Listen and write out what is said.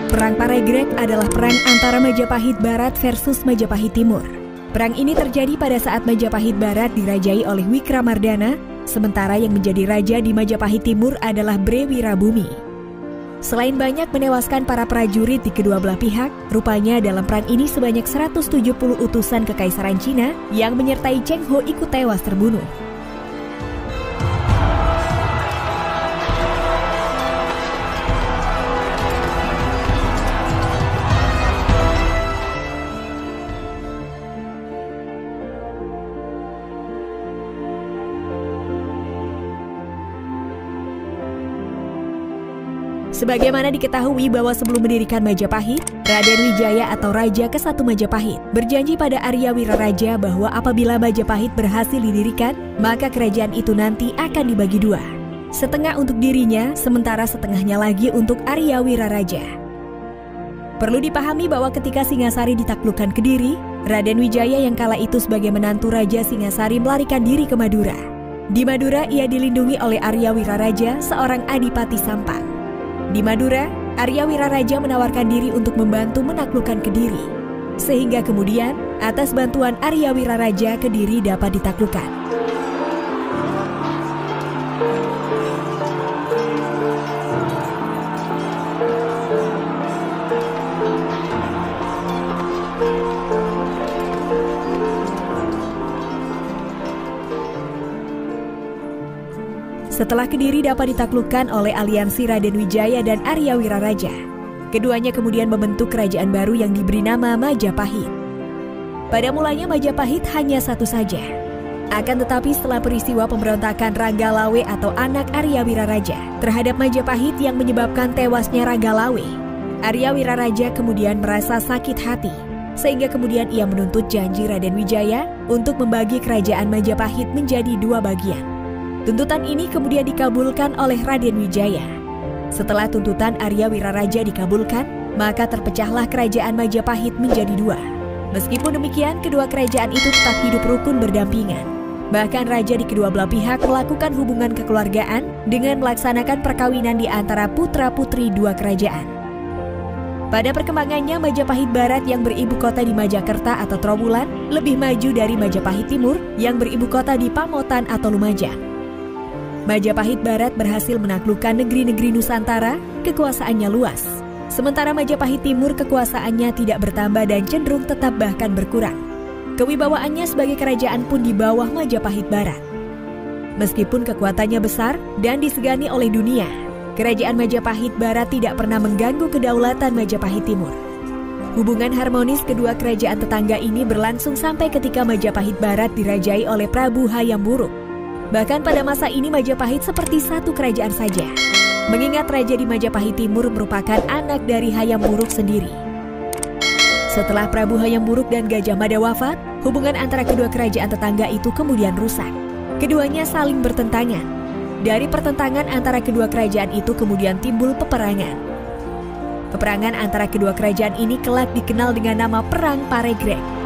Perang Paregreg adalah perang antara Majapahit Barat versus Majapahit Timur. Perang ini terjadi pada saat Majapahit Barat dirajai oleh Wikramardana, sementara yang menjadi raja di Majapahit Timur adalah Bre Wirabumi. Selain banyak menewaskan para prajurit di kedua belah pihak, rupanya dalam perang ini sebanyak 170 utusan Kekaisaran Cina yang menyertai Cheng Ho ikut tewas terbunuh. Sebagaimana diketahui bahwa sebelum mendirikan Majapahit, Raden Wijaya atau Raja ke-1 Majapahit berjanji pada Arya Wiraraja bahwa apabila Majapahit berhasil didirikan, maka kerajaan itu nanti akan dibagi dua. Setengah untuk dirinya, sementara setengahnya lagi untuk Arya Wiraraja. Perlu dipahami bahwa ketika Singasari ditaklukkan Kediri, Raden Wijaya yang kala itu sebagai menantu Raja Singasari melarikan diri ke Madura. Di Madura ia dilindungi oleh Arya Wiraraja, seorang adipati Sampang. Di Madura, Arya Wiraraja menawarkan diri untuk membantu menaklukkan Kediri. Sehingga kemudian, atas bantuan Arya Wiraraja, Kediri dapat ditaklukkan. Setelah Kediri dapat ditaklukkan oleh aliansi Raden Wijaya dan Arya Wiraraja, keduanya kemudian membentuk kerajaan baru yang diberi nama Majapahit. Pada mulanya Majapahit hanya satu saja. Akan tetapi setelah peristiwa pemberontakan Ranggalawe atau anak Arya Wiraraja terhadap Majapahit yang menyebabkan tewasnya Ranggalawe, Arya Wiraraja kemudian merasa sakit hati, sehingga kemudian ia menuntut janji Raden Wijaya untuk membagi kerajaan Majapahit menjadi dua bagian. Tuntutan ini kemudian dikabulkan oleh Raden Wijaya. Setelah tuntutan Arya Wiraraja dikabulkan, maka terpecahlah kerajaan Majapahit menjadi dua. Meskipun demikian, kedua kerajaan itu tetap hidup rukun berdampingan. Bahkan raja di kedua belah pihak melakukan hubungan kekeluargaan dengan melaksanakan perkawinan di antara putra-putri dua kerajaan. Pada perkembangannya, Majapahit Barat yang beribu kota di Majakerta atau Trowulan lebih maju dari Majapahit Timur yang beribu kota di Pamotan atau Lumajang. Majapahit Barat berhasil menaklukkan negeri-negeri Nusantara, kekuasaannya luas. Sementara Majapahit Timur kekuasaannya tidak bertambah dan cenderung tetap bahkan berkurang. Kewibawaannya sebagai kerajaan pun di bawah Majapahit Barat. Meskipun kekuatannya besar dan disegani oleh dunia, kerajaan Majapahit Barat tidak pernah mengganggu kedaulatan Majapahit Timur. Hubungan harmonis kedua kerajaan tetangga ini berlangsung sampai ketika Majapahit Barat dirajai oleh Prabu Hayam Wuruk. Bahkan pada masa ini Majapahit seperti satu kerajaan saja, mengingat raja di Majapahit Timur merupakan anak dari Hayam Wuruk sendiri. Setelah Prabu Hayam Wuruk dan Gajah Mada wafat, hubungan antara kedua kerajaan tetangga itu kemudian rusak. Keduanya saling bertentangan. Dari pertentangan antara kedua kerajaan itu kemudian timbul peperangan. Peperangan antara kedua kerajaan ini kelak dikenal dengan nama Perang Paregreg.